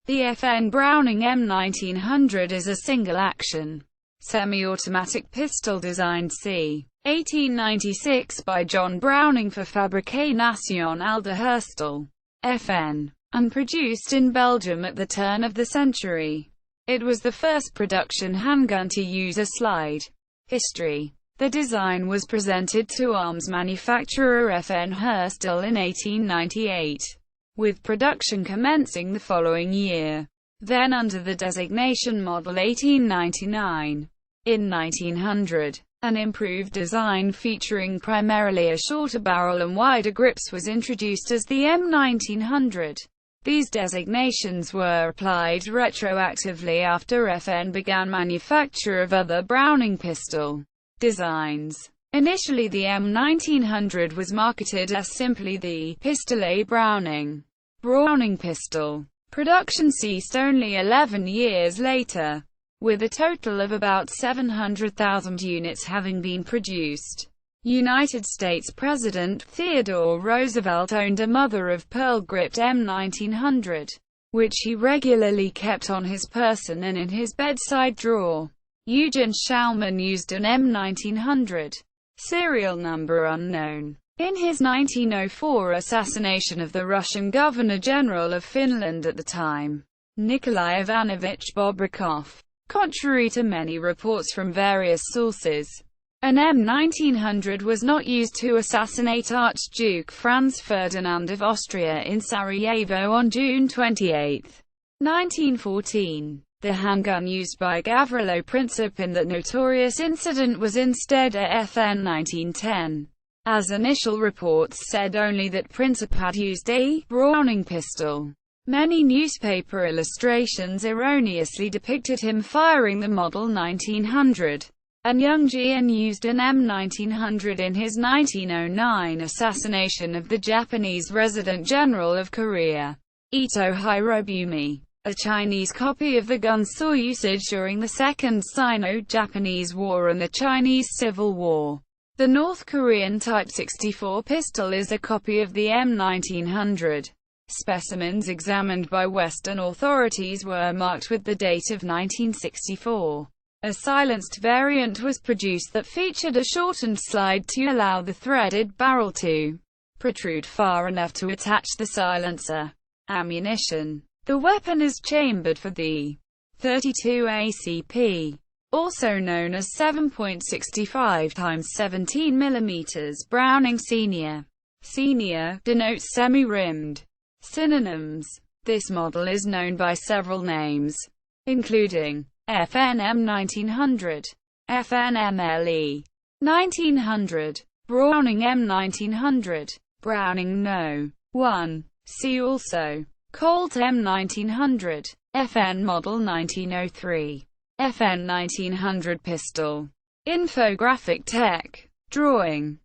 The FN Browning M1900 is a single-action, semi-automatic pistol designed c. 1896 by John Browning for Fabrique Nationale de Herstal, FN, and produced in Belgium at the turn of the century. It was the first production handgun to use a slide. History. The design was presented to arms manufacturer FN Herstal in 1898, with production commencing the following year, then under the designation Model 1899. In 1900, an improved design featuring primarily a shorter barrel and wider grips was introduced as the M1900. These designations were applied retroactively after FN began manufacture of other Browning pistol designs. Initially the M1900 was marketed as simply the Pistolet Browning pistol. Production ceased only 11 years later, with a total of about 700,000 units having been produced. United States President Theodore Roosevelt owned a mother-of-pearl-gripped M1900, which he regularly kept on his person and in his bedside drawer. Eugen Schaumann used an M1900, serial number unknown, in his 1904 assassination of the Russian Governor-General of Finland at the time, Nikolai Ivanovich Bobrikov. Contrary to many reports from various sources, an M1900 was not used to assassinate Archduke Franz Ferdinand of Austria in Sarajevo on June 28, 1914. The handgun used by Gavrilo Princip in that notorious incident was instead a FN 1910, as initial reports said only that Princip had used a Browning pistol. Many newspaper illustrations erroneously depicted him firing the Model 1900, and Young Jian used an M1900 in his 1909 assassination of the Japanese resident general of Korea, Ito Hirobumi. A Chinese copy of the gun saw usage during the Second Sino-Japanese War and the Chinese Civil War. The North Korean Type 64 pistol is a copy of the M1900. Specimens examined by Western authorities were marked with the date of 1964. A silenced variant was produced that featured a shortened slide to allow the threaded barrel to protrude far enough to attach the silencer ammunition. The weapon is chambered for the .32 ACP, also known as 7.65 x 17 mm Browning Senior. Senior denotes semi-rimmed. Synonyms. This model is known by several names, including FN M1900, FN MLE 1900, Browning M1900, Browning No. 1. See also Colt M1900, FN Model 1903, FN 1900 pistol. Infographic Tech. Drawing.